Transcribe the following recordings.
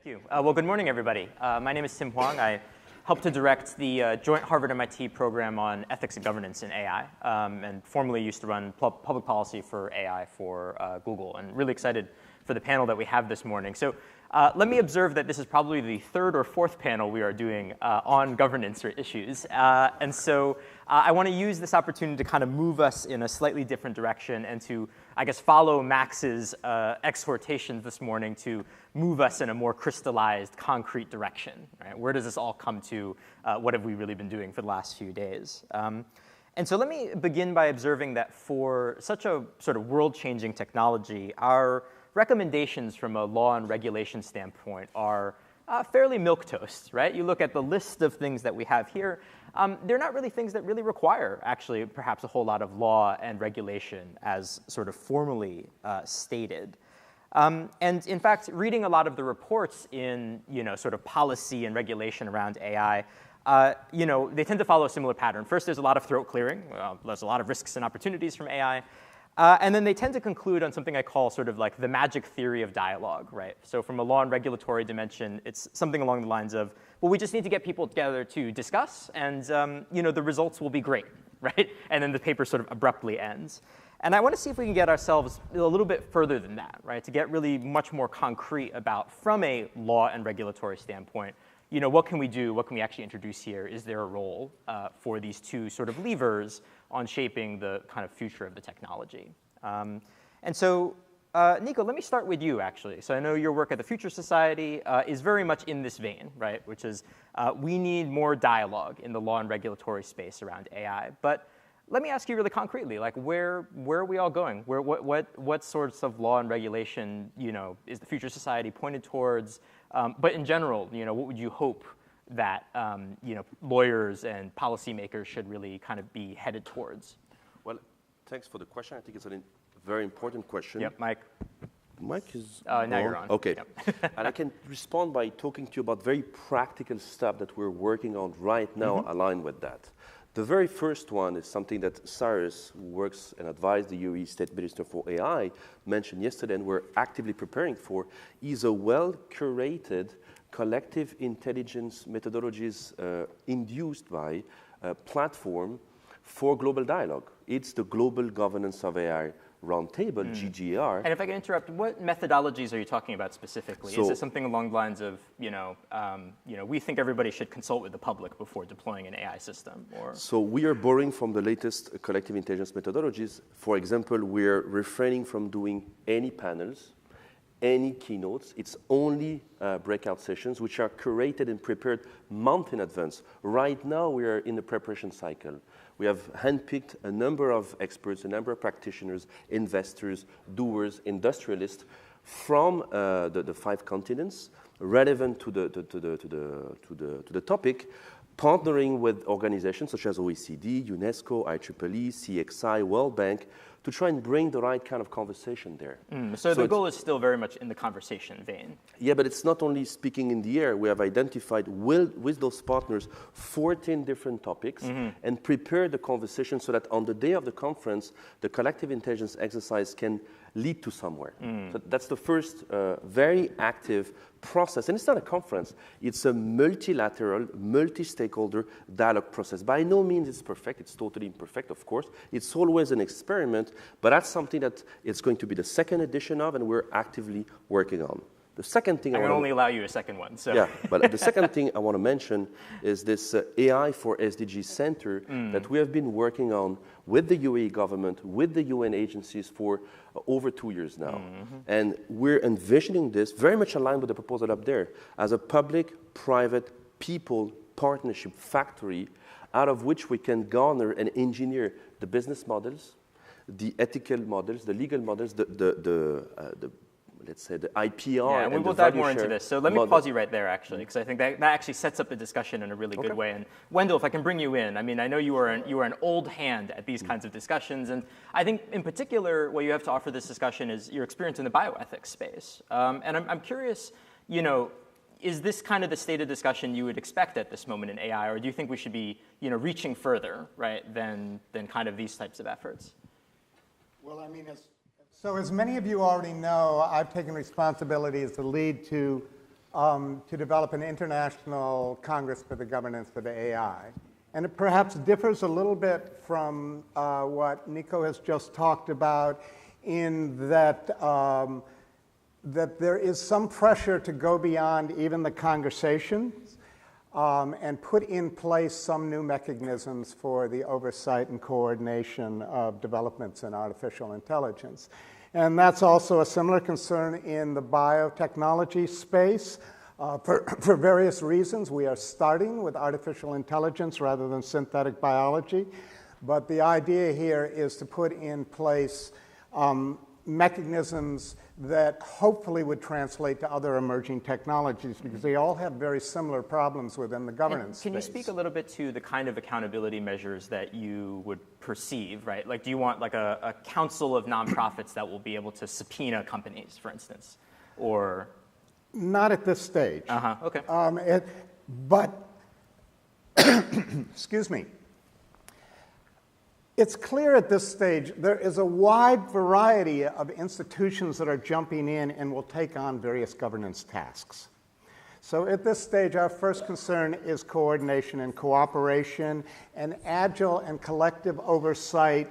Thank you. Well, good morning, everybody. My name is Tim Hwang. I help to direct the joint Harvard-MIT program on ethics and governance in AI, and formerly used to run public policy for AI for Google, and really excited for the panel that we have this morning. So let me observe that this is probably the third or fourth panel we are doing on governance or issues. And so I want to use this opportunity to kind of move us in a slightly different direction and to, I guess, follow Max's exhortations this morning to move us in a more crystallized, concrete direction. Right? Where does this all come to? What have we really been doing for the last few days? And so let me begin by observing that for such a sort of world-changing technology, our recommendations from a law and regulation standpoint are fairly milquetoast, right? You look at the list of things that we have here, they're not really things that really require, actually, perhaps a whole lot of law and regulation as sort of formally stated. And in fact, reading a lot of the reports in, sort of policy and regulation around AI, they tend to follow a similar pattern. First, there's a lot of throat clearing. There's a lot of risks and opportunities from AI. And then they tend to conclude on something I call sort of like the magic theory of dialogue, right? So from a law and regulatory dimension, it's something along the lines of, well, we just need to get people together to discuss, and the results will be great, right? And then the paper sort of abruptly ends. And I want to see if we can get ourselves a little bit further than that, right? To get really much more concrete about, from a law and regulatory standpoint, what can we do? What can we actually introduce here? Is there a role for these two sort of levers on shaping the kind of future of the technology? And so, Nico, let me start with you, actually. So I know your work at the Future Society is very much in this vein, right? Which is we need more dialogue in the law and regulatory space around AI. But let me ask you really concretely, like where are we all going? What sorts of law and regulation, is the Future Society pointed towards? But in general, what would you hope that lawyers and policymakers should really kind of be headed towards? Well, thanks for the question. I think it's a very important question. Yep, Mike. Mike is now you're on. Okay. Yep. And I can respond by talking to you about very practical stuff that we're working on right now aligned with that. The very first one is something that Cyrus, who works and advised the UAE State Minister for AI, mentioned yesterday, and we're actively preparing for, is a well-curated collective intelligence methodologies induced by a platform for global dialogue. It's the Global Governance of AI Roundtable, GGAR. And if I can interrupt, what methodologies are you talking about specifically? Is it something along the lines of, we think everybody should consult with the public before deploying an AI system? Or? So we are borrowing from the latest collective intelligence methodologies. For example, we're refraining from doing any panels, any keynotes. It's only breakout sessions, which are curated and prepared months in advance. Right now, we are in the preparation cycle. We have handpicked a number of experts, a number of practitioners, investors, doers, industrialists from the 5 continents, relevant to the topic, partnering with organizations such as OECD, UNESCO, IEEE, CXI, World Bank, to try and bring the right kind of conversation there. So the goal is still very much in the conversation vein. Yeah, but it's not only speaking in the air. We have identified with those partners 14 different topics and prepared the conversation so that on the day of the conference, the collective intelligence exercise can lead to somewhere. So that's the first very active process. And it's not a conference. It's a multilateral, multi-stakeholder dialogue process. By no means it's perfect. It's totally imperfect, of course. It's always an experiment, but that's something that it's going to be the second edition of, and we're actively working on. The second thing I can only allow you a second one. So. Yeah, but the second thing I want to mention is this AI for SDG Center that we have been working on with the UAE government, with the UN agencies for over 2 years now. And we're envisioning this very much aligned with the proposal up there as a public-private people partnership factory out of which we can garner and engineer the business models, the ethical models, the legal models, let's say the IPR. Yeah, and we'll dive more into this. So let me pause you right there, actually, because I think that actually sets up the discussion in a really good way. And Wendell, if I can bring you in, I mean, I know you are an old hand at these kinds of discussions, and I think in particular what you have to offer this discussion is your experience in the bioethics space. And I'm curious, is this kind of the state of discussion you would expect at this moment in AI, or do you think we should be, reaching further, right, than kind of these types of efforts? Well, I mean, So as many of you already know, I've taken responsibility as the lead to to develop an international Congress for the governance of AI. And it perhaps differs a little bit from what Nico has just talked about in that, that there is some pressure to go beyond even the conversations and put in place some new mechanisms for the oversight and coordination of developments in artificial intelligence. And that's also a similar concern in the biotechnology space. For various reasons, we are starting with artificial intelligence rather than synthetic biology. But the idea here is to put in place mechanisms that hopefully would translate to other emerging technologies, because they all have very similar problems within the governance space. Can you speak a little bit to the kind of accountability measures that you would perceive, right? Like, do you want like a council of nonprofits that will be able to subpoena companies, for instance, or? Not at this stage. Okay. But, excuse me. It's clear at this stage there is a wide variety of institutions that are jumping in and will take on various governance tasks. So at this stage, our first concern is coordination and cooperation and agile and collective oversight,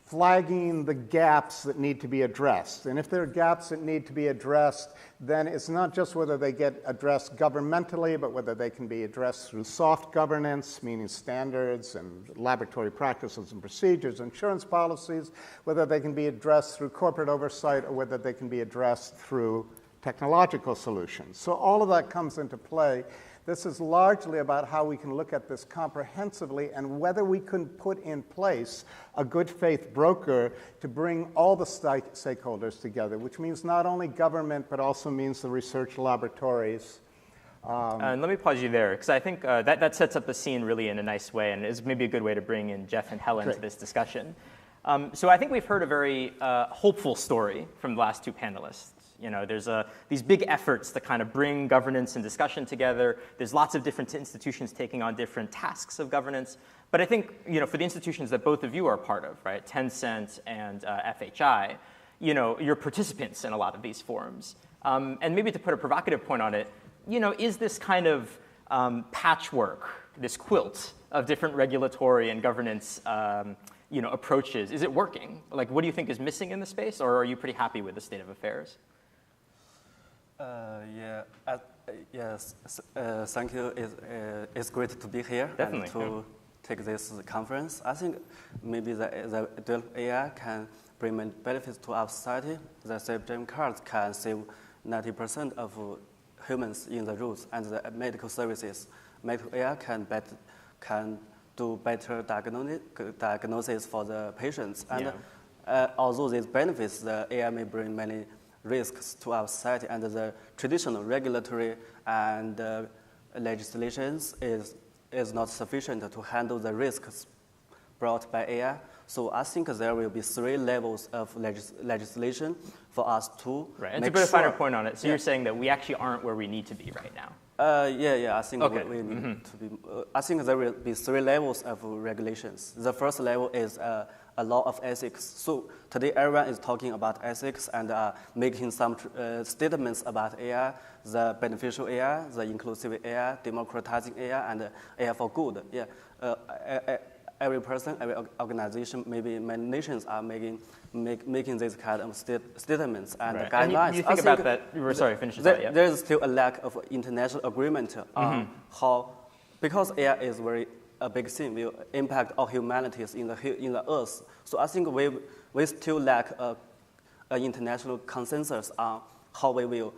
flagging the gaps that need to be addressed. And if there are gaps that need to be addressed, then it's not just whether they get addressed governmentally, but whether they can be addressed through soft governance, meaning standards and laboratory practices and procedures, insurance policies, whether they can be addressed through corporate oversight, or whether they can be addressed through technological solutions. So all of that comes into play. This is largely about how we can look at this comprehensively and whether we can put in place a good faith broker to bring all the stakeholders together, which means not only government, but also means the research laboratories. And let me pause you there, because I think that sets up the scene really in a nice way, and is maybe a good way to bring in Jeff and Helen to this discussion. So I think we've heard a very hopeful story from the last two panelists. You know, there's these big efforts to kind of bring governance and discussion together. There's lots of different institutions taking on different tasks of governance. But I think, you know, for the institutions that both of you are part of, right, Tencent and FHI, you know, you're participants in a lot of these forums. And maybe to put a provocative point on it, you know, is this kind of patchwork, this quilt of different regulatory and governance you know, approaches, is it working? Like, what do you think is missing in the space, or are you pretty happy with the state of affairs? Yes. Thank you. It's great to be here. Definitely. And to take this conference. I think maybe the developed AI can bring many benefits to our society. The self-driving cars can save 90% of humans in the roads, and the medical services. Medical AI can do better diagnosis for the patients. And although these benefits, the AI may bring many risks to our society, and the traditional regulatory and legislations is not sufficient to handle the risks brought by AI. So I think there will be 3 levels of legislation for us to Right, and to put a finer point on it, so you're saying that we actually aren't where we need to be right now. I think we need to be. I think there will be 3 levels of regulations. The first level is a law of ethics. So today everyone is talking about ethics and making some statements about AI, the beneficial AI, the inclusive AI, democratizing AI, and AI for good. Every person, every organization, maybe many nations are making these kind of statements and guidelines. And you think about that. Sorry, finish this out. There is still a lack of international agreement on how, because AI is a big thing, will impact all humanities in the earth. So I think we still lack an international consensus on how we will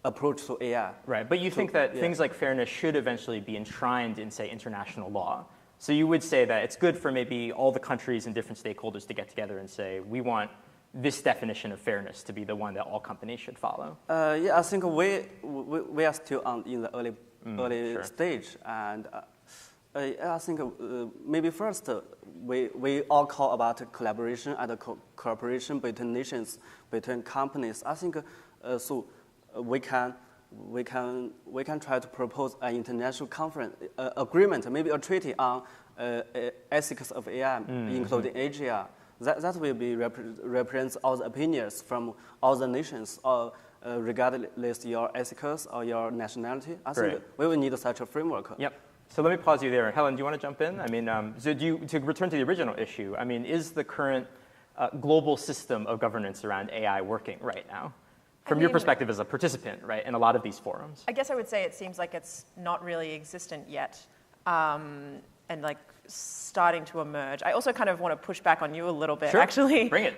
approach to AI. Right, but you think that things like fairness should eventually be enshrined in, say, international law. So you would say that it's good for maybe all the countries and different stakeholders to get together and say, we want this definition of fairness to be the one that all companies should follow. I think we are still in the early stage, and I think maybe first we all call about collaboration and cooperation between nations, between companies. I think so we can try to propose an international conference agreement, maybe a treaty on ethics of AI, including AGI. That will be represents all the opinions from all the nations. regardless your ethicals or your nationality. I Great. think we will need such a framework. Yep. So let me pause you there. Helen, do you want to jump in? I mean, so to return to the original issue, I mean, is the current global system of governance around AI working right now? From your perspective as a participant, right, in a lot of these forums. I guess I would say it seems like it's not really existent yet, and like starting to emerge. I also kind of want to push back on you a little bit, Sure. actually. Bring it.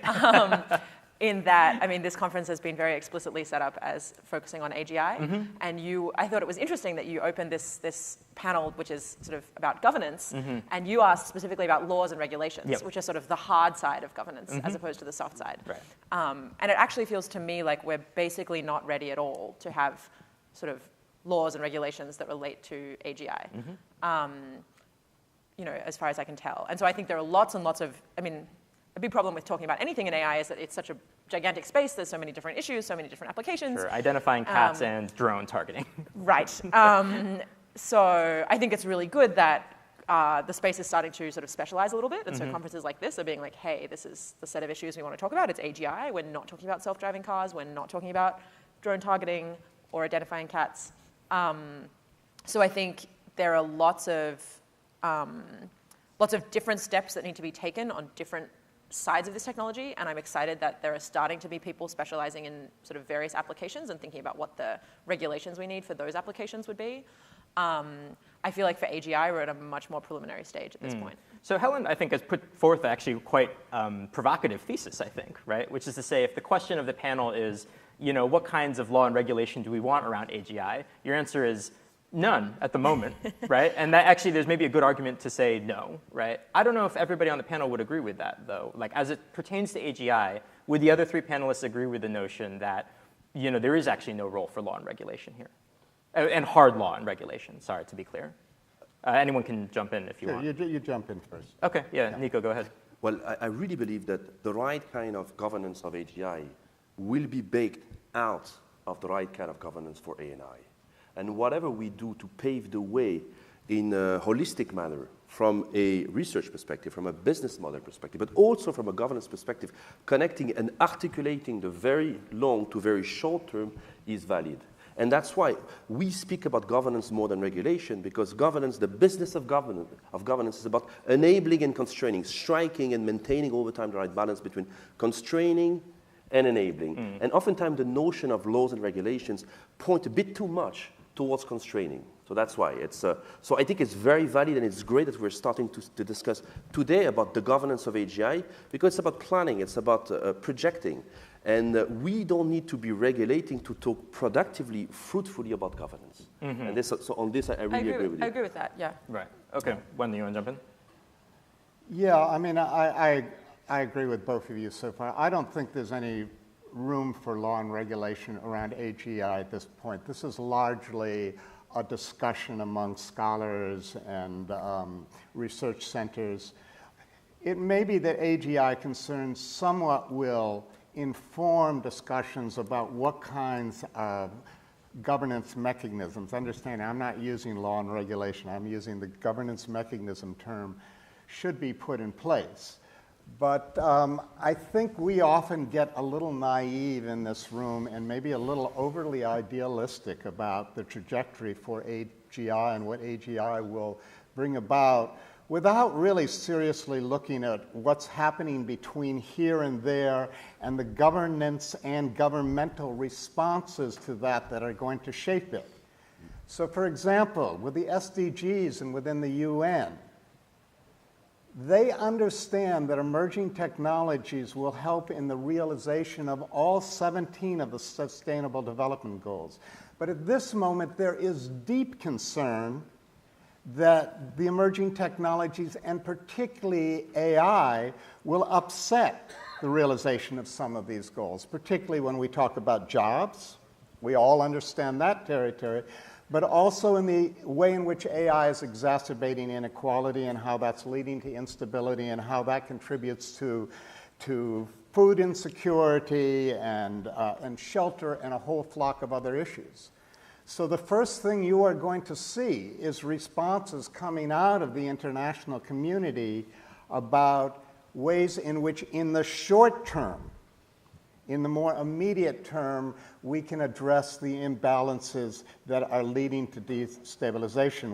In that, I mean, this conference has been very explicitly set up as focusing on AGI, and I thought it was interesting that you opened this panel, which is sort of about governance, and you asked specifically about laws and regulations, which are sort of the hard side of governance as opposed to the soft side. Right. And it actually feels to me like we're basically not ready at all to have sort of laws and regulations that relate to AGI. You know, as far as I can tell. And so I think there are lots and lots of, I mean, a big problem with talking about anything in AI is that it's such a gigantic space. There's so many different issues, so many different applications. Sure. Identifying cats and drone targeting. Right. So I think it's really good that the space is starting to sort of specialize a little bit. And so conferences like this are being like, hey, this is the set of issues we want to talk about. It's AGI. We're not talking about self-driving cars. We're not talking about drone targeting or identifying cats. So I think there are lots of different steps that need to be taken on different sides of this technology, and I'm excited that there are starting to be people specializing in sort of various applications and thinking about what the regulations we need for those applications would be. I feel like for AGI, we're at a much more preliminary stage at this point. So Helen, I think, has put forth actually quite provocative thesis, I think, right? Which is to say, if the question of the panel is, you know, what kinds of law and regulation do we want around AGI? Your answer is none at the moment, right? And that actually, there's maybe a good argument to say no, right? I don't know if everybody on the panel would agree with that, though. Like, as it pertains to AGI, would the other three panelists agree with the notion that, you know, there is actually no role for law and regulation here? And hard law and regulation, sorry, to be clear. Anyone can jump in if you want. You jump in first. Okay, yeah, Nico, go ahead. Well, I really believe that the right kind of governance of AGI will be baked out of the right kind of governance for A&I. And whatever we do to pave the way in a holistic manner from a research perspective, from a business model perspective, but also from a governance perspective, connecting and articulating the very long to very short term is valid. And that's why we speak about governance more than regulation, because governance, the business of governance is about enabling and constraining, striking and maintaining over time the right balance between constraining and enabling. And oftentimes the notion of laws and regulations point a bit too much towards constraining. So that's why it's, so I think it's very valid, and it's great that we're starting to discuss today about the governance of AGI, because it's about planning, it's about projecting. And we don't need to be regulating to talk productively, fruitfully about governance. And this, so on this, I really agree with you. I agree with that, yeah. Right, okay. Wendell, you want to jump in? Yeah, I mean, I agree with both of you so far. I don't think there's any room for law and regulation around AGI at this point. This is largely a discussion among scholars and research centers. It may be that AGI concerns somewhat will inform discussions about what kinds of governance mechanisms. Understand, I'm not using law and regulation. I'm using the governance mechanism term should be put in place. But I think we often get a little naive in this room and maybe a little overly idealistic about the trajectory for AGI and what AGI will bring about without really seriously looking at what's happening between here and there and the governance and governmental responses to that are going to shape it. So for example, with the SDGs and within the UN, they understand that emerging technologies will help in the realization of all 17 of the Sustainable Development Goals. But at this moment, there is deep concern that the emerging technologies, and particularly AI, will upset the realization of some of these goals, particularly when we talk about jobs. We all understand that territory. But also in the way in which AI is exacerbating inequality and how that's leading to instability and how that contributes to food insecurity and shelter and a whole flock of other issues. So the first thing you are going to see is responses coming out of the international community about ways in which in the short term In the more immediate term, we can address the imbalances that are leading to destabilization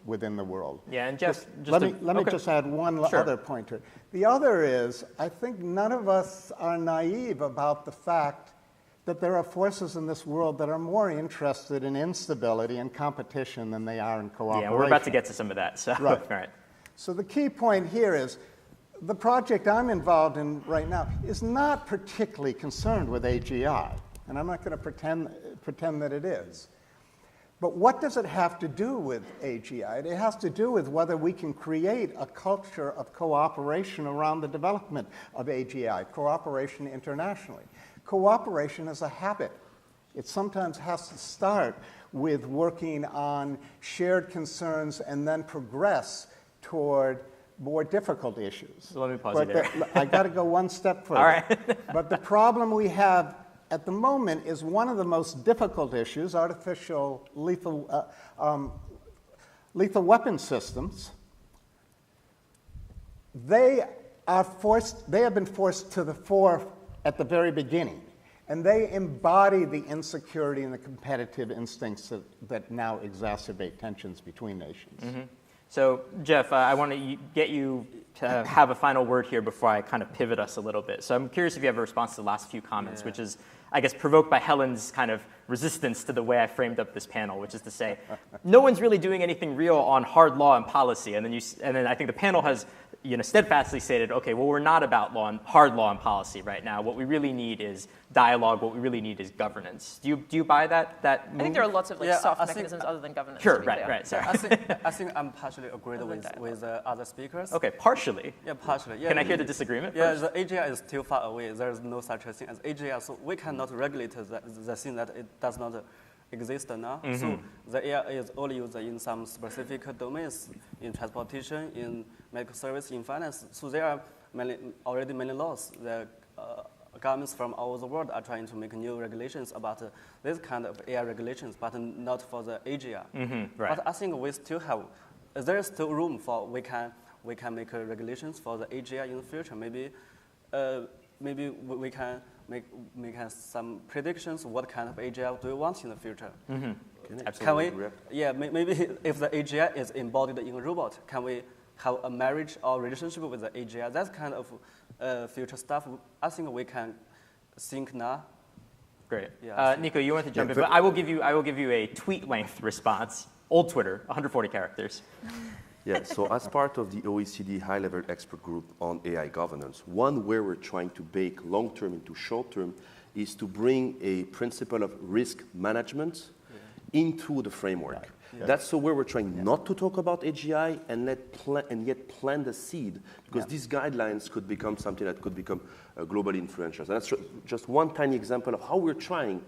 within the world. Yeah, and Jeff, let me just add one other pointer. The other is, I think none of us are naive about the fact that there are forces in this world that are more interested in instability and competition than they are in cooperation. Yeah, we're about to get to some of that. So, right. All right. So the key point here is, the project I'm involved in right now is not particularly concerned with AGI, and I'm not going to pretend that it is. But what does it have to do with AGI? It has to do with whether we can create a culture of cooperation around the development of AGI, cooperation internationally. Cooperation is a habit. It sometimes has to start with working on shared concerns and then progress toward more difficult issues. So let me pause you there. I got to go one step further. All right. But the problem we have at the moment is one of the most difficult issues, artificial lethal weapon systems. They have been forced to the fore at the very beginning. And they embody the insecurity and the competitive instincts that now exacerbate tensions between nations. Mm-hmm. So, Jeff, I want to get you to have a final word here before I kind of pivot us a little bit. So I'm curious if you have a response to the last few comments, which is, I guess, provoked by Helen's kind of resistance to the way I framed up this panel, which is to say, no one's really doing anything real on hard law and policy. And then I think the panel has steadfastly stated, okay, well, we're not about hard law and policy right now. What we really need is dialogue. What we really need is governance. Do you buy that move? I think there are lots of soft mechanisms other than governance. Sure, right. Sorry. I think I'm partially agreed with other speakers. Okay, partially. Yeah, partially. Yeah, Can I hear the disagreement? Yeah, first? the AGI is still far away. There is no such a thing as AGI, so we cannot regulate the thing that it does not exist now. Mm-hmm. So the AI is only used in some specific domains, in transportation, in medical service, in finance. So there are already many laws. The governments from all over the world are trying to make new regulations about this kind of AI regulations, but not for the AGI. Mm-hmm, right. But I think we still have, there is still room for we can make regulations for the AGI in the future. Maybe we can make some predictions. What kind of AGI do we want in the future? Mm-hmm. Can we? Yeah, maybe if the AGI is embodied in a robot, can we have a marriage or relationship with the AGI? That's kind of future stuff. I think we can think now. Great. Yeah, Nico, you want to jump in, but I will give you a tweet-length response. Old Twitter, 140 characters. Yeah, so as part of the OECD high-level expert group on AI governance, one way we're trying to bake long-term into short-term is to bring a principle of risk management into the framework. Yeah. That's so where we're trying not to talk about AGI and yet plant the seed, because these guidelines could become something that could become globally influential. And that's just one tiny example of how we're trying,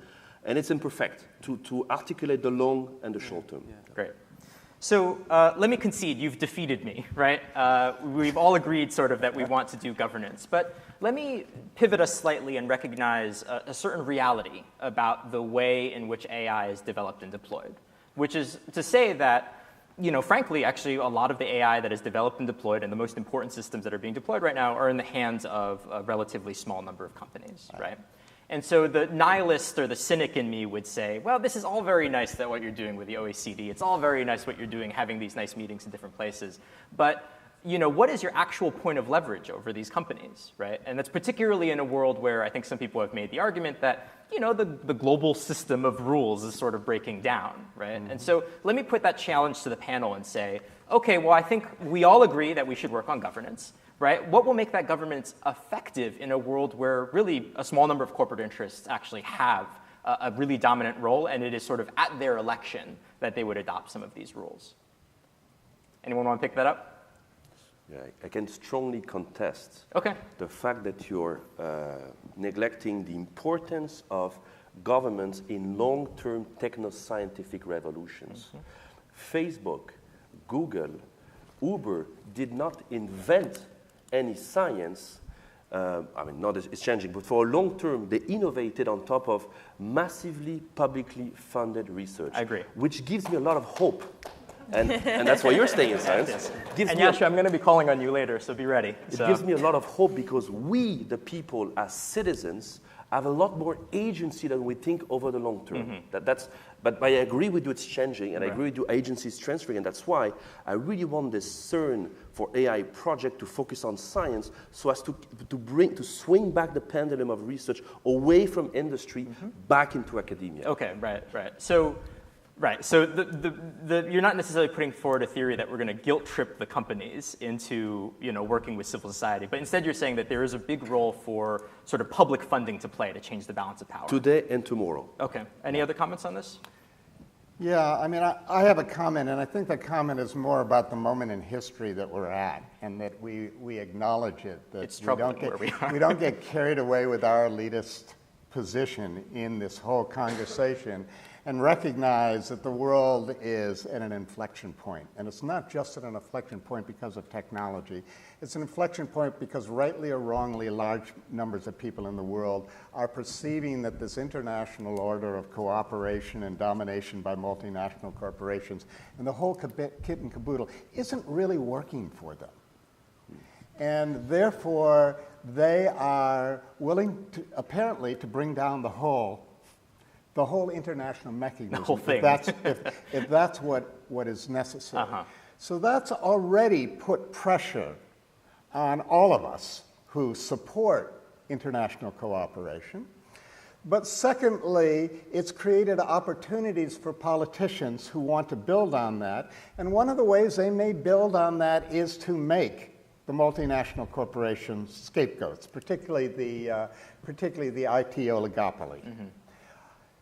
and it's imperfect, to articulate the long and the short term. Yeah. Great. So let me concede, you've defeated me, right? We've all agreed sort of that we want to do governance. But let me pivot us slightly and recognize a certain reality about the way in which AI is developed and deployed, which is to say that, frankly, actually, a lot of the AI that is developed and deployed and the most important systems that are being deployed right now are in the hands of a relatively small number of companies, right? And so the nihilist or the cynic in me would say, well, this is all very nice that what you're doing with the OECD. It's all very nice what you're doing, having these nice meetings in different places. But what is your actual point of leverage over these companies, right? And that's particularly in a world where I think some people have made the argument that, the global system of rules is sort of breaking down, right? Mm-hmm. And so let me put that challenge to the panel and say, okay, well, I think we all agree that we should work on governance. Right? What will make that governance effective in a world where really a small number of corporate interests actually have a really dominant role, and it is sort of at their election that they would adopt some of these rules? Anyone want to pick that up? Yeah, I can strongly contest the fact that you're neglecting the importance of governments in long-term techno-scientific revolutions. Mm-hmm. Facebook, Google, Uber did not invent any science, not it's changing, but for a long term, they innovated on top of massively publicly funded research. I agree. Which gives me a lot of hope. And that's why you're staying in science. And Yasha, I'm going to be calling on you later, so be ready. It gives me a lot of hope because we, the people, as citizens, have a lot more agency than we think over the long term. But I agree with you, it's changing, and I agree with you, agency is transferring, and that's why I really want this CERN for AI project to focus on science so as to swing back the pendulum of research away from industry back into academia. Okay, right. So you're not necessarily putting forward a theory that we're going to guilt trip the companies into working with civil society, but instead you're saying that there is a big role for sort of public funding to play to change the balance of power. Today and tomorrow. Okay. Any other comments on this? Yeah, I mean, I have a comment, and I think the comment is more about the moment in history that we're at, and that we acknowledge it. That it's troubling where we are. We don't get carried away with our elitist position in this whole conversation, and recognize that the world is at an inflection point. And it's not just at an inflection point because of technology. It's an inflection point because rightly or wrongly, large numbers of people in the world are perceiving that this international order of cooperation and domination by multinational corporations and the whole kit and caboodle isn't really working for them. And therefore, they are willing to, apparently, to bring down the whole international mechanism, the whole thing. if that's what is necessary. So that's already put pressure on all of us who support international cooperation. But secondly, it's created opportunities for politicians who want to build on that. And one of the ways they may build on that is to make the multinational corporations scapegoats, particularly the IT oligopoly.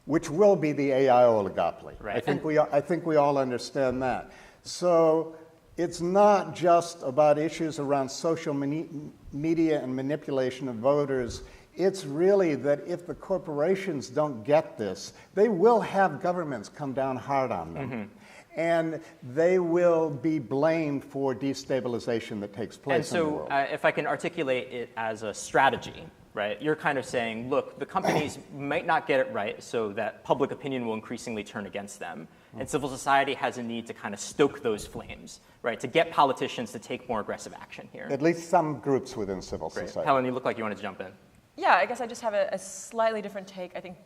Which will be the AI oligopoly. Right. I think we all understand that. So it's not just about issues around social media and manipulation of voters. It's really that if the corporations don't get this, they will have governments come down hard on them. And they will be blamed for destabilization that takes place in the world. And so if I can articulate it as a strategy, right? You're kind of saying, look, the companies might not get it right so that public opinion will increasingly turn against them. And civil society has a need to kind of stoke those flames, right? To get politicians to take more aggressive action here. At least some groups within civil society. Helen, you look like you wanted to jump in. Yeah, I guess I just have a slightly different take. I think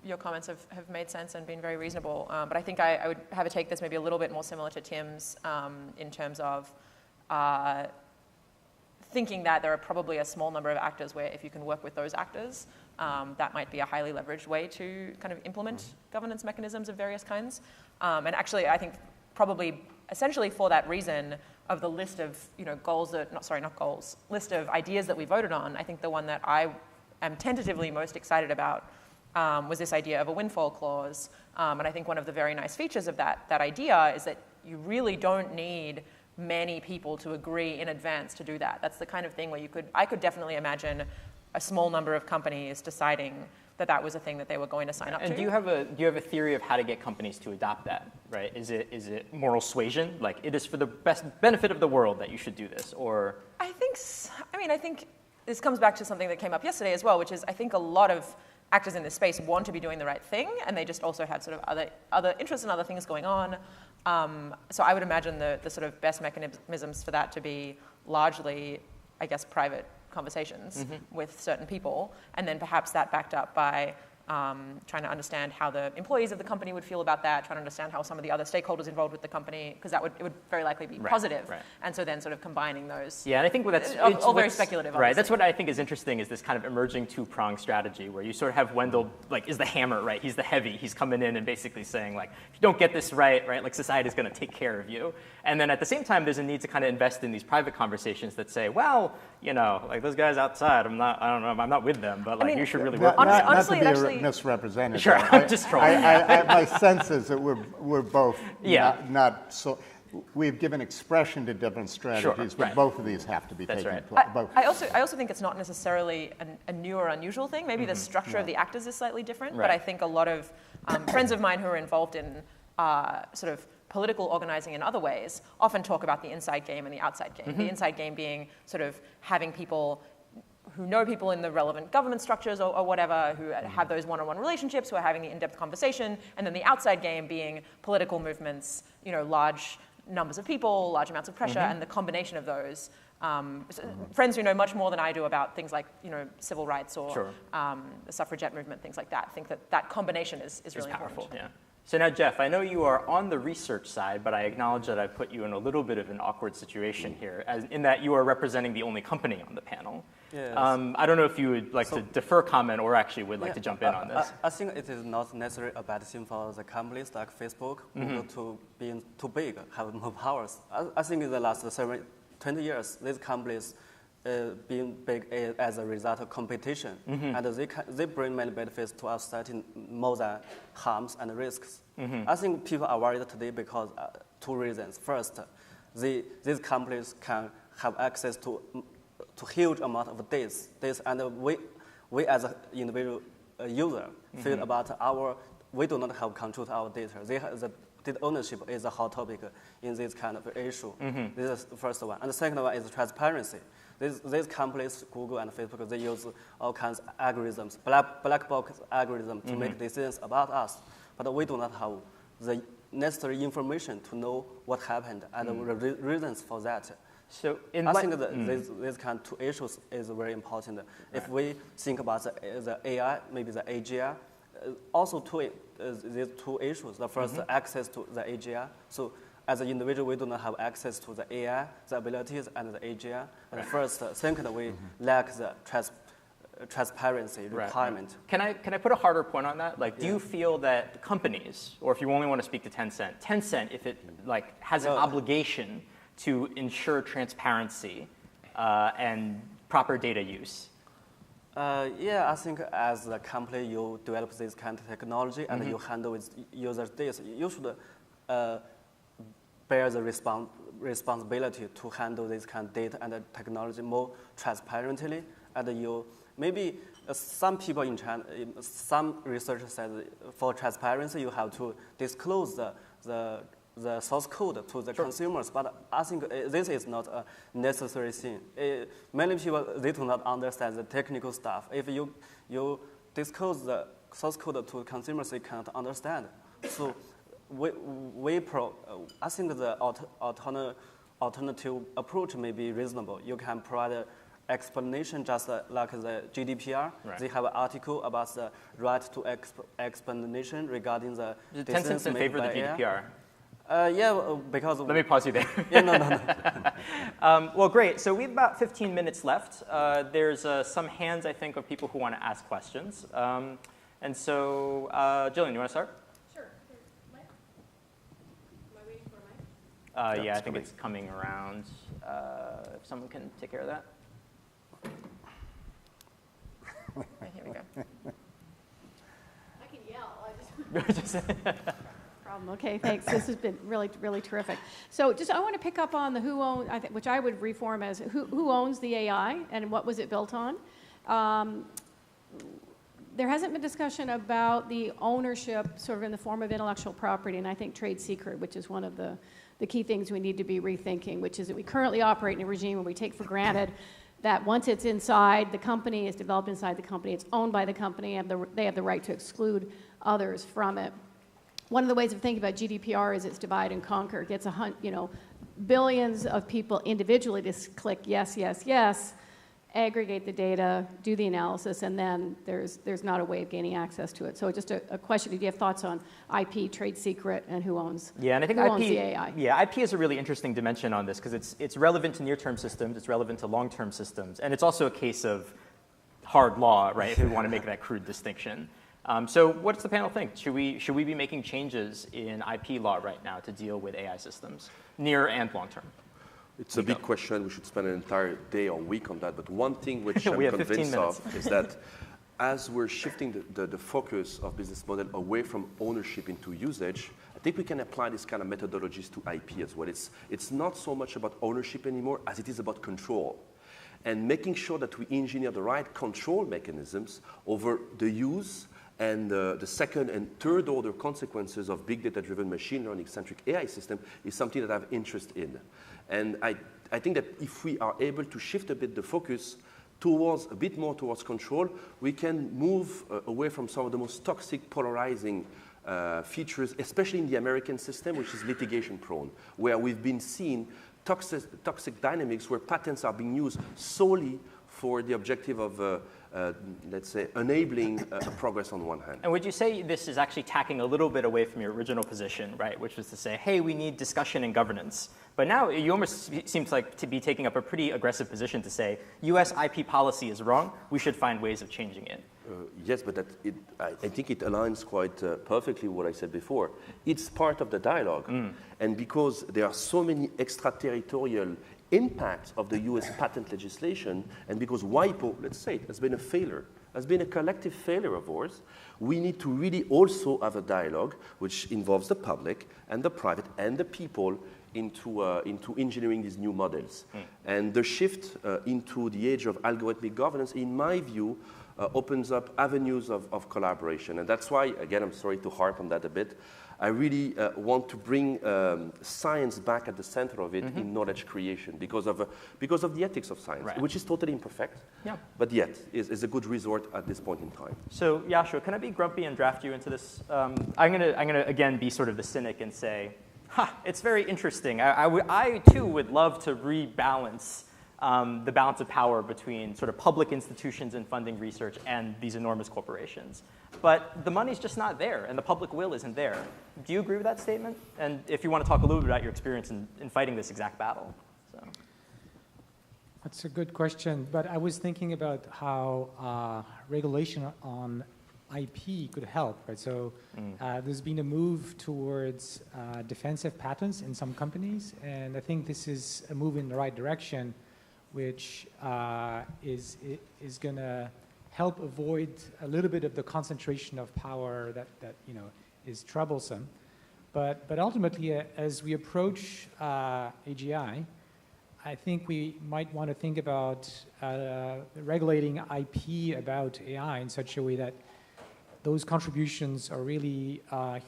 your comments have made sense and been very reasonable. But I think I would have a take that's maybe a little bit more similar to Tim's in terms of thinking that there are probably a small number of actors where if you can work with those actors, that might be a highly leveraged way to kind of implement governance mechanisms of various kinds. And actually, I think probably essentially for that reason of the list of goals that, list of ideas that we voted on, I think the one that I am tentatively most excited about was this idea of a windfall clause. And I think one of the very nice features of that idea is that you really don't need many people to agree in advance to do that. That's the kind of thing where I could definitely imagine a small number of companies deciding that was a thing that they were going to sign up to. And do you have a theory of how to get companies to adopt that, right? Is it moral suasion? Like it is for the best benefit of the world that you should do this, or? I think this comes back to something that came up yesterday as well, which is I think a lot of actors in this space want to be doing the right thing, and they just also have sort of other interests and other things going on. So I would imagine the sort of best mechanisms for that to be largely, I guess, private conversations with certain people, and then perhaps that backed up by trying to understand how the employees of the company would feel about that, trying to understand how some of the other stakeholders involved with the company, because it would very likely be positive. Right. And so then sort of combining those. Yeah, and I think that's all very speculative. Right. That's what I think is interesting is this kind of emerging two-pronged strategy where you sort of have Wendell is the hammer, right? He's the heavy. He's coming in and basically saying if you don't get this right, like society is going to take care of you. And then at the same time, there's a need to kind of invest in these private conversations that say, well, those guys outside, I'm not with them, but you should really work with them. Honestly, not to be misrepresented. Sure, I'm just trolling. My sense is that we're both not so. We've given expression to different strategies, but both of these have to be taken. Right. I also think it's not necessarily a new or unusual thing. Maybe the structure of the actors is slightly different, but I think a lot of friends of mine who are involved in sort of political organizing in other ways often talk about the inside game and the outside game. The inside game being sort of having people who know people in the relevant government structures or whatever, who have those one-on-one relationships, who are having the in-depth conversation, and then the outside game being political movements, large numbers of people, large amounts of pressure, and the combination of those. Friends who know much more than I do about things like civil rights or the suffragette movement, things like that, think that combination is really powerful. important. Yeah. So now, Jeff, I know you are on the research side, but I acknowledge that I put you in a little bit of an awkward situation here, in that you are representing the only company on the panel. Yes. I don't know if you would like to defer comment or actually would like to jump in on this. I think it is not necessarily a bad thing for the companies like Facebook, Google to being too big, have more powers. I think in the last 20 years, these companies being big as a result of competition, and they bring many benefits to our society more than harms and risks. I think people are worried today because 2 reasons. First, these companies can have access to huge amount of data, and we as an individual user feel about we do not have control to our data. The data ownership is a hot topic in this kind of issue. This is the first one. And the second one is transparency. These companies, Google and Facebook, they use all kinds of algorithms, black box algorithms to make decisions about us. But we do not have the necessary information to know what happened and the reasons for that. So I think that these kind of 2 issues is very important. Right. If we think about the AI, maybe the AGI, also these 2 issues. The first, access to the AGI. So as an individual, we do not have access to the AI, the abilities, and the AGI. Right. First, second, we lack the transparency requirement. Right. Can I put a harder point on that? Like, do you feel that companies, or if you only want to speak to Tencent, if it has an obligation to ensure transparency and proper data use? I think as a company, you develop this kind of technology and you handle with users' data, you should bear the responsibility to handle this kind of data and technology more transparently. And maybe some people in China, some research says for transparency, you have to disclose the source code to the consumers, but I think this is not a necessary thing. Many people, they do not understand the technical stuff. If you disclose the source code to consumers, they cannot understand. So I think the alternative approach may be reasonable. You can provide an explanation just like the GDPR. Right. They have an article about the right to explanation regarding the Tencent's in favor of the GDPR. Because... Let me pause you there. No. Well, great. So we have about 15 minutes left. There's some hands, I think, of people who want to ask questions. And so, Jillian, you want to start? Sure. Am I waiting for a mic? Yeah, I think it's coming around. If someone can take care of that. Right, here we go. I can yell. Okay, thanks. This has been really, really terrific. So I want to pick up on the who owns, which I would reform as who owns the AI and what was it built on. There hasn't been discussion about the ownership sort of in the form of intellectual property, and I think trade secret, which is one of the key things we need to be rethinking, which is that we currently operate in a regime where we take for granted that once it's inside the company, it's developed inside the company, it's owned by the company, and they have the right to exclude others from it. One of the ways of thinking about GDPR is it's divide and conquer. It gets billions of people individually to click yes, yes, yes, aggregate the data, do the analysis, and then there's not a way of gaining access to it. So just a question, do you have thoughts on IP, trade secret, and who owns Yeah, and I think who owns the AI? Yeah, IP is a really interesting dimension on this because it's relevant to near-term systems, it's relevant to long-term systems, and it's also a case of hard law, right, if we want to make that crude distinction. So what's the panel think? Should we be making changes in IP law right now to deal with AI systems, near and long term? It's a big question. We should spend an entire day or week on that. But one thing which I'm convinced of is that as we're shifting the focus of business model away from ownership into usage, I think we can apply this kind of methodologies to IP as well. It's not so much about ownership anymore as it is about control. And making sure that we engineer the right control mechanisms over the use and the second and third order consequences of big data-driven machine learning-centric AI system is something that I have interest in. And I think that if we are able to shift a bit the focus a bit more towards control, we can move away from some of the most toxic, polarizing features, especially in the American system, which is litigation prone, where we've been seeing toxic dynamics where patents are being used solely for the objective of, let's say, enabling progress on one hand. And would you say this is actually tacking a little bit away from your original position, right, which was to say, hey, we need discussion and governance. But now you almost seems like to be taking up a pretty aggressive position to say, US IP policy is wrong, we should find ways of changing it. Yes, but I think it aligns quite perfectly with what I said before. It's part of the dialogue. And because there are so many extraterritorial impacts of the US patent legislation, and because WIPO, let's say it, has been a failure, has been a collective failure of ours, we need to really also have a dialogue which involves the public and the private and the people into engineering these new models. And the shift into the age of algorithmic governance, in my view, opens up avenues of collaboration. And that's why, again, I'm sorry to harp on that a bit, I really want to bring science back at the center of it in knowledge creation because of the ethics of science, which is totally imperfect, but yet is a good resort at this point in time. So Yashua, can I be grumpy and draft you into this? I'm gonna again be sort of the cynic and say, it's very interesting. I too would love to rebalance the balance of power between sort of public institutions and funding research and these enormous corporations. But the money's just not there, and the public will isn't there. Do you agree with that statement? And if you want to talk a little bit about your experience in fighting this exact battle. So. That's a good question, but I was thinking about how regulation on IP could help, right? So there's been a move towards defensive patents in some companies, and I think this is a move in the right direction, which is going to help avoid a little bit of the concentration of power that is troublesome. But ultimately, as we approach AGI, I think we might want to think about regulating IP about AI in such a way that those contributions are really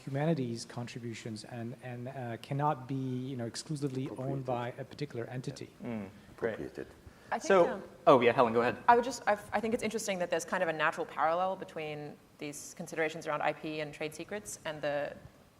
humanity's contributions and cannot be exclusively owned by a particular entity. Great. I think, so, Helen, go ahead. I think it's interesting that there's kind of a natural parallel between these considerations around IP and trade secrets and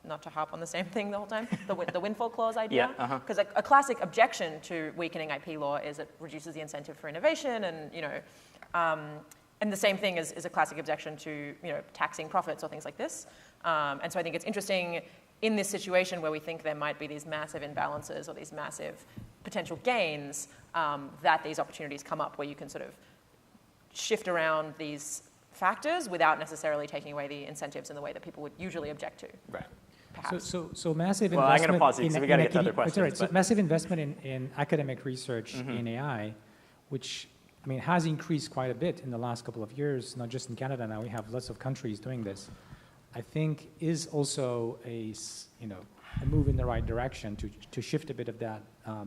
not to harp on the same thing the whole time, the windfall clause idea. Because a classic objection to weakening IP law is it reduces the incentive for innovation, and the same thing is a classic objection to taxing profits or things like this. And so I think it's interesting in this situation where we think there might be these massive imbalances or these massive potential gains, that these opportunities come up where you can sort of shift around these factors without necessarily taking away the incentives in the way that people would usually object to. Right. So massive investment. Well, I'm going to pause you, so we got to get to other questions. Right. So massive investment in academic research in AI, which has increased quite a bit in the last couple of years, not just in Canada. Now we have lots of countries doing this. I think is also a move in the right direction to shift a bit of that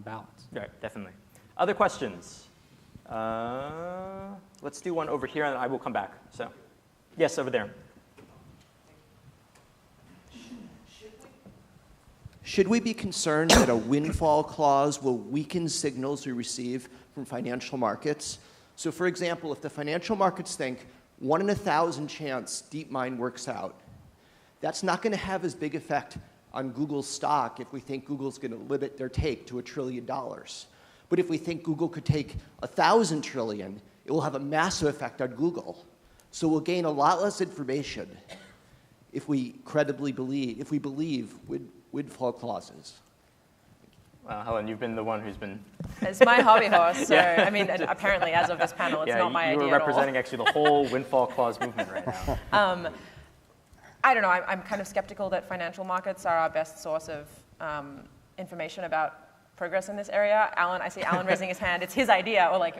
balance. Right, definitely. Other questions? Let's do one over here, and I will come back. So, yes, over there. Should we be concerned that a windfall clause will weaken signals we receive from financial markets? So, for example, if the financial markets think 1 in 1,000 chance DeepMind works out, that's not going to have as big effect on Google's stock if we think Google's going to limit their take to $1 trillion. But if we think Google could take 1,000 trillion, it will have a massive effect on Google. So we'll gain a lot less information if we believe windfall clauses. Well, Helen, you've been the one who's been... It's my hobby horse, so apparently as of this panel, it's not my idea at all. You were representing actually the whole windfall clause movement right now. I don't know, I'm kind of skeptical that financial markets are our best source of information about progress in this area. Alan, I see Alan raising his hand. It's his idea, or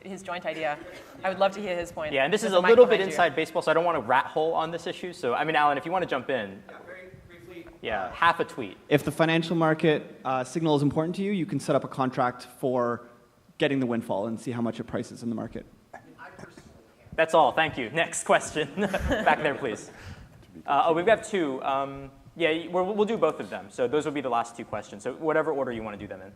his joint idea. I would love to hear his point. Yeah, and this is a little bit inside baseball, so I don't want to rat hole on this issue. So, Alan, if you want to jump in. Yeah, very briefly. Yeah, half a tweet. If the financial market signal is important to you, you can set up a contract for getting the windfall and see how much it prices in the market. That's all. Thank you. Next question. Back there, please. We've got two. We'll do both of them. So those will be the last two questions. So whatever order you want to do them in.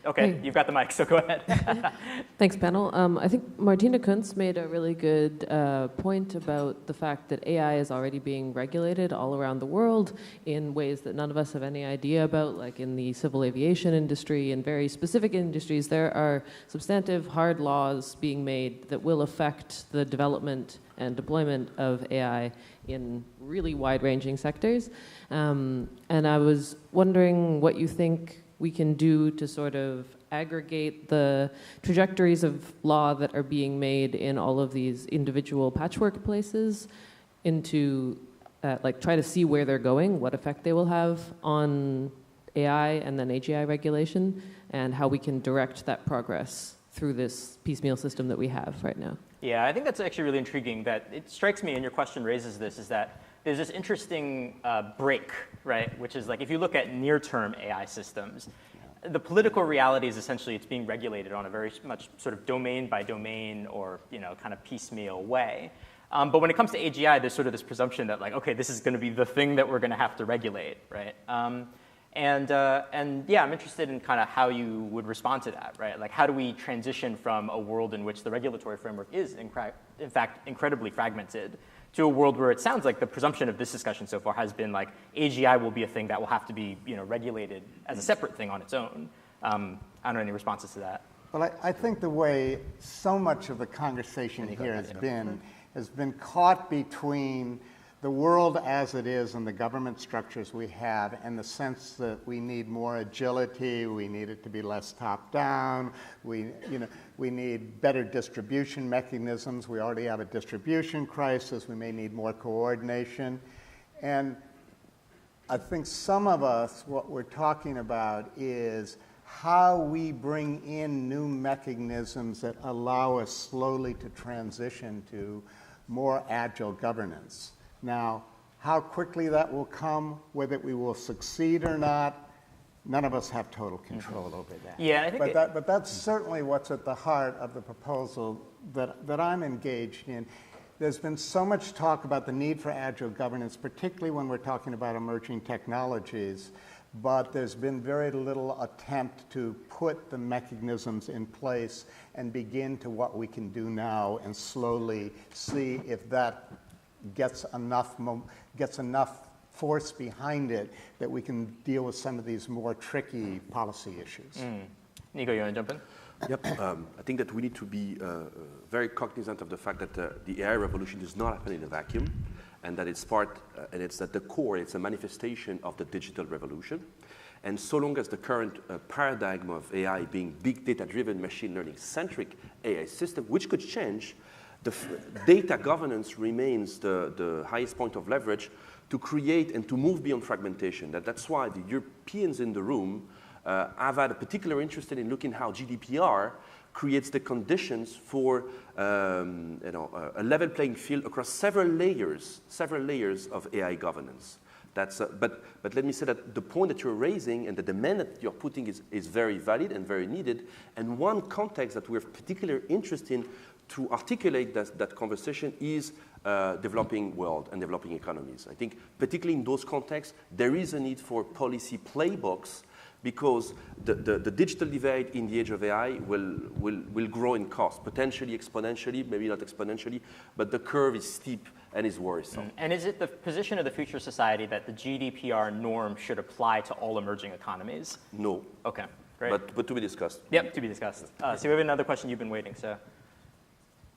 Okay, Hey. you've got the mic, so go ahead. Thanks, panel. I think Martina Kuntz made a really good point about the fact that AI is already being regulated all around the world in ways that none of us have any idea about, like in the civil aviation industry and very specific industries. There are substantive hard laws being made that will affect the development and deployment of AI in really wide-ranging sectors. And I was wondering what you think we can do to sort of aggregate the trajectories of law that are being made in all of these individual patchwork places into, like, try to see where they're going, what effect they will have on AI and then AGI regulation, and how we can direct that progress through this piecemeal system that we have right now. Yeah, I think that's actually really intriguing. That it strikes me, and your question raises this, is that there's this interesting break, right? Which is like, if you look at near-term AI systems, the political reality is essentially it's being regulated on a very much sort of domain by domain or, you know, kind of piecemeal way. But when it comes to AGI, there's sort of this presumption that, like, okay, this is going to be the thing that we're going to have to regulate, right? And yeah, I'm interested in kind of how you would respond to that, right? Like, how do we transition from a world in which the regulatory framework is, in fact, incredibly fragmented, to a world where it sounds like the presumption of this discussion so far has been like AGI will be a thing that will have to be, you know, regulated as a separate thing on its own. I don't know any responses to that. Well, I think the way so much of the conversation here has been caught between the world as it is and the government structures we have, and the sense that we need more agility, we need it to be less top-down, we need better distribution mechanisms. We already have a distribution crisis. We may need more coordination. And I think some of us, what we're talking about is how we bring in new mechanisms that allow us slowly to transition to more agile governance. Now, how quickly that will come, whether we will succeed or not, none of us have total control over that. Yeah, I think but that's certainly what's at the heart of the proposal that I'm engaged in. There's been so much talk about the need for agile governance, particularly when we're talking about emerging technologies, but there's been very little attempt to put the mechanisms in place and begin to what we can do now and slowly see if that gets enough force behind it that we can deal with some of these more tricky policy issues. Nico, you want to jump in? Yep. I think that we need to be very cognizant of the fact that the AI revolution does not happen in a vacuum, and that it's part, and it's at the core, it's a manifestation of the digital revolution. And so long as the current paradigm of AI being big data-driven, machine learning-centric AI system, which could change, the data governance remains the highest point of leverage to create and to move beyond fragmentation. That's why the Europeans in the room have had a particular interest in looking how GDPR creates the conditions for a level playing field across several layers of AI governance. But let me say that the point that you're raising and the demand that you're putting is very valid and very needed. And one context that we're particularly interested in to articulate that conversation is developing world and developing economies. I think particularly in those contexts, there is a need for policy playbooks because the digital divide in the age of AI will grow in cost, potentially exponentially, maybe not exponentially, but the curve is steep and is worrisome. And is it the position of the future society that the GDPR norm should apply to all emerging economies? No. Okay, great. But to be discussed. Yep, to be discussed. So we have another question. You've been waiting, so.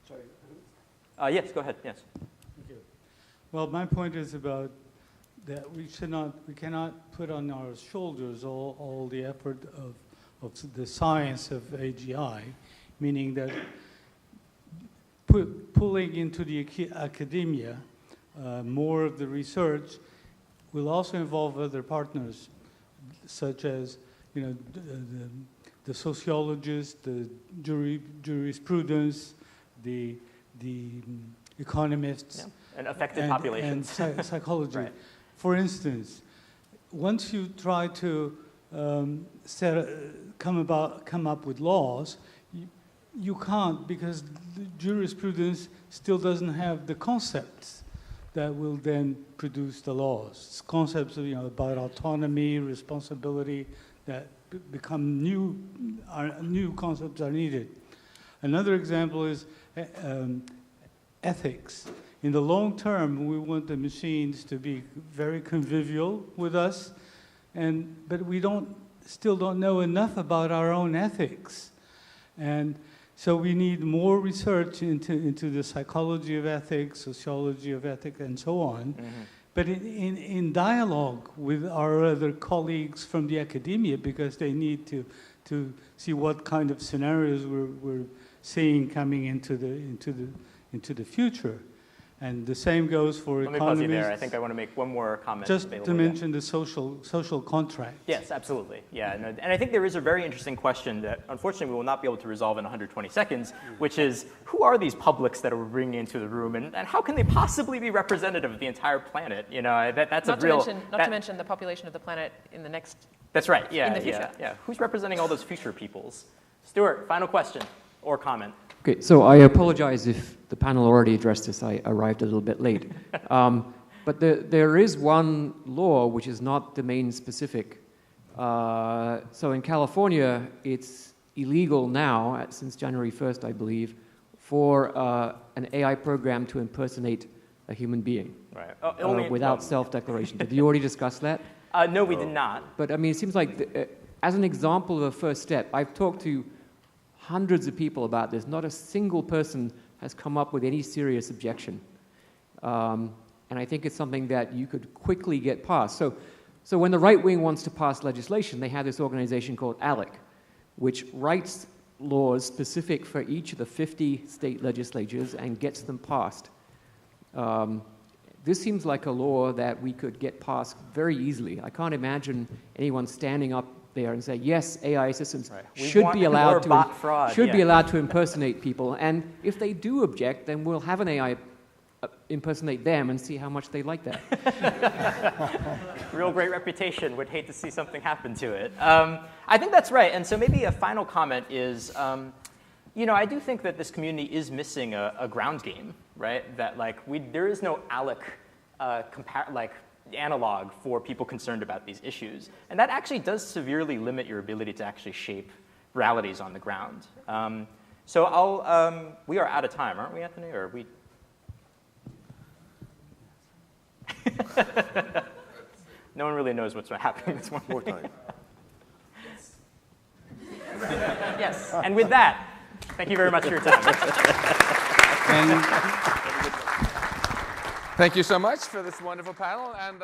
Sorry. Yes, go ahead, yes. Thank you. Well, my point is about that we cannot put on our shoulders all the effort of the science of AGI, meaning that pulling into the academia more of the research will also involve other partners, such as the sociologists, the jurisprudence, the economists, and affected populations, and psychology. Right. For instance, once you try to come up with laws, you can't, because the jurisprudence still doesn't have the concepts that will then produce the laws. It's concepts of, about autonomy, responsibility, that become new concepts are needed. Another example is ethics. In the long term, we want the machines to be very convivial with us, but we still don't know enough about our own ethics. And so we need more research into the psychology of ethics, sociology of ethics, and so on. Mm-hmm. But in dialogue with our other colleagues from the academia, because they need to see what kind of scenarios we're seeing coming into the future. And the same goes for economists. Let me pause you there. I think I want to make one more comment. Just to mention the social contract. Yes, absolutely. Yeah, and I think there is a very interesting question that unfortunately we will not be able to resolve in 120 seconds, which is who are these publics that we're bringing into the room, and how can they possibly be representative of the entire planet? You know, that's not to mention the population of the planet in the next. That's right. Yeah, in the future. Yeah. Who's representing all those future peoples? Stuart, final question or comment. Okay, so I apologize if the panel already addressed this. I arrived a little bit late. But there is one law which is not domain specific. So in California, it's illegal now, since January 1st, I believe, for an AI program to impersonate a human being without self-declaration. Did you already discuss that? No, we did not. But I mean, it seems like, as an example of a first step, I've talked to hundreds of people about this. Not a single person has come up with any serious objection. And I think it's something that you could quickly get passed. So when the right wing wants to pass legislation, they have this organization called ALEC, which writes laws specific for each of the 50 state legislatures and gets them passed. This seems like a law that we could get passed very easily. I can't imagine anyone standing up there and say, yes, AI assistants should be allowed to impersonate people. And if they do object, then we'll have an AI impersonate them and see how much they like that. Real great reputation. Would hate to see something happen to it. I think that's right. And so maybe a final comment is, I do think that this community is missing a ground game, right? That there is no ALEC analog for people concerned about these issues. And that actually does severely limit your ability to actually shape realities on the ground. So we are out of time, aren't we, Anthony? Or are we? No one really knows what's happening this morning. More time. Yes. And with that, thank you very much for your time. Thank you so much for this wonderful panel. And